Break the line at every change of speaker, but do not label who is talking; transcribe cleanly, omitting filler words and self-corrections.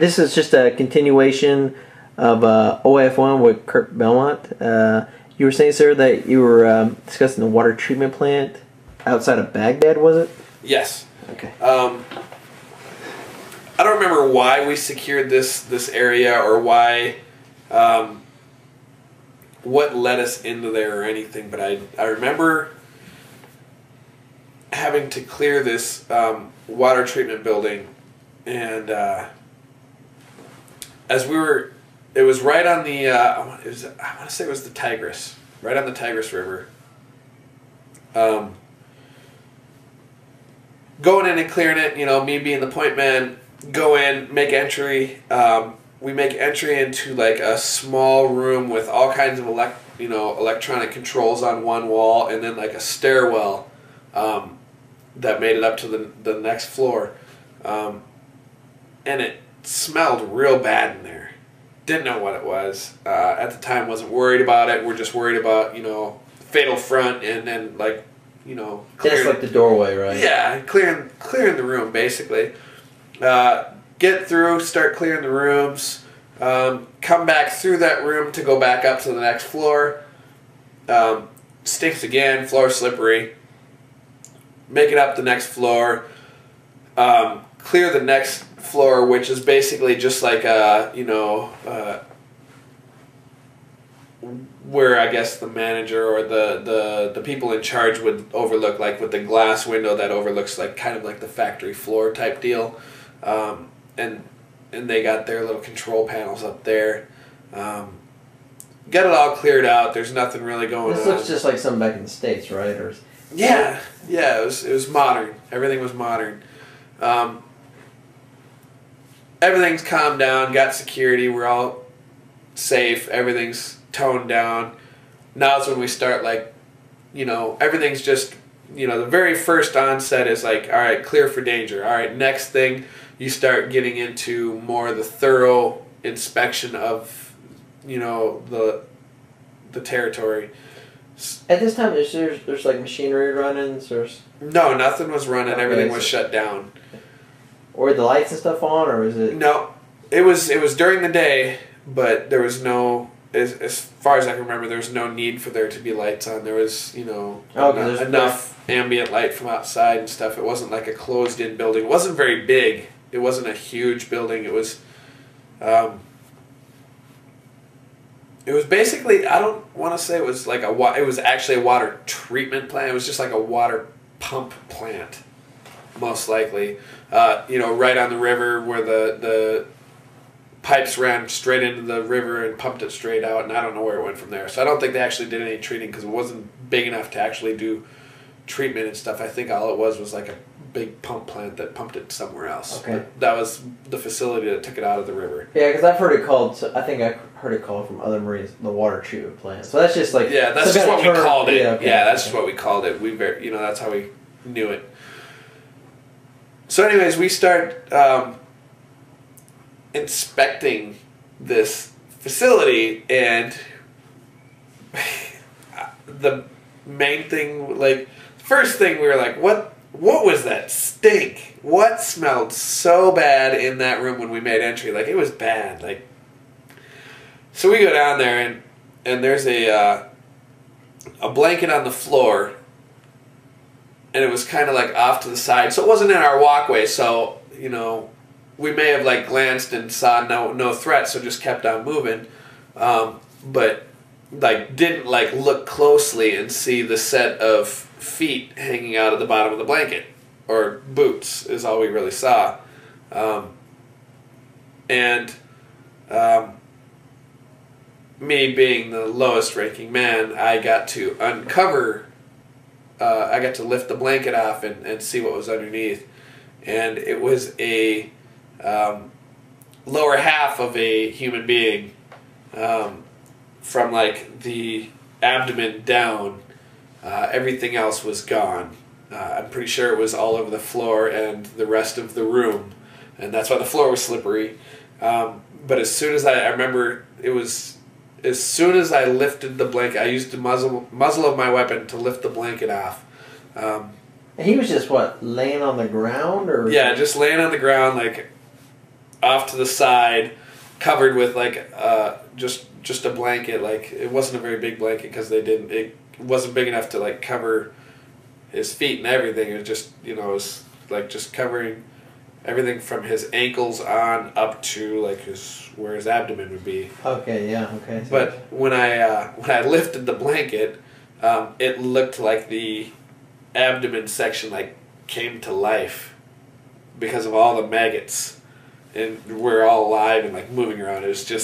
this is just a continuation of OIF1 with Kurt Bellmont. You were saying, sir, that you were discussing the water treatment plant outside of Baghdad, was it?
Yes.
Okay.
I don't remember why we secured this area or why, what led us into there or anything, but I remember having to clear this water treatment building, and as we were, it was right on the, I want to say it was the Tigris, right on the Tigris River. Going in and clearing it, you know, me being the point man, go in, make entry. We make entry into like a small room with all kinds of electronic controls on one wall, and then like a stairwell that made it up to the next floor. And it smelled real bad in there. Didn't know what it was. At the time, wasn't worried about it. We're just worried about, you know, fatal front and then like, you know,
just like the doorway, right?
Yeah, clearing the room basically. Get through, start clearing the rooms, come back through that room to go back up to the next floor. Stinks again, floor slippery. Make it up the next floor. Clear the next floor, which is basically just like a, you know, where I guess the manager or the people in charge would overlook, like with the glass window that overlooks like kind of like the factory floor type deal. And they got their little control panels up there. Got it all cleared out. There's nothing really going on.
This looks just like something back in the States, right? Or
yeah, it was modern. Everything was modern. Everything's calmed down. Got security. We're all safe. Everything's toned down. Now is when we start, like, you know, everything's just, you know, the very first onset is like, all right, clear for danger. All right, next thing, you start getting into more of the thorough inspection of, you know, the territory.
At this time, there's like machinery running.
No, nothing was running.
Okay,
Everything was shut down.
Were the lights and stuff on, or was it?
No, it was during the day, but there was no. As far as I can remember, there was no need for there to be lights on. There was, you know, enough ambient light from outside and stuff. It wasn't like a closed-in building. It wasn't very big. It wasn't a huge building. It was basically, I don't want to say it was like it was actually a water treatment plant. It was just like a water pump plant, most likely. You know, right on the river where the pipes ran straight into the river and pumped it straight out, and I don't know where it went from there. So I don't think they actually did any treating because it wasn't big enough to actually do treatment and stuff. I think all it was like a big pump plant that pumped it somewhere else.
Okay.
But that was the facility that took it out of the river.
Yeah, because I've heard it called. I think I heard it called from other Marines the water treatment plant. So that's just like
that's just what we called it.
Yeah, okay.
Yeah, that's just what we called it. You know, that's how we knew it. So, anyways, we start inspecting this facility, and the main thing, like, first thing we were like, what was that stink? What smelled so bad in that room when we made entry? Like, it was bad. Like, so we go down there, and there's a blanket on the floor, and it was kind of like off to the side, so it wasn't in our walkway, so, you know, we may have like glanced and saw no threat, so just kept on moving, but like didn't like look closely and see the set of feet hanging out of the bottom of the blanket, or boots is all we really saw. Me being the lowest ranking man, I got to uncover, I got to lift the blanket off and see what was underneath, and it was a lower half of a human being, from like the abdomen down. Everything else was gone. I'm pretty sure it was all over the floor and the rest of the room, and that's why the floor was slippery. But as soon as I remember, it was as soon as I lifted the blanket, I used the muzzle of my weapon to lift the blanket off.
And he was just, what, laying on the ground? Or
yeah, just laying on the ground, like, off to the side, covered with like just a blanket. Like it wasn't a very big blanket because it wasn't big enough to like cover his feet and everything. It was just, you know, it was like just covering everything from his ankles on up to like where his abdomen would be.
Okay, yeah, okay. So
but when I lifted the blanket, it looked like the abdomen section like came to life because of all the maggots, and we're all alive and like moving around. It was just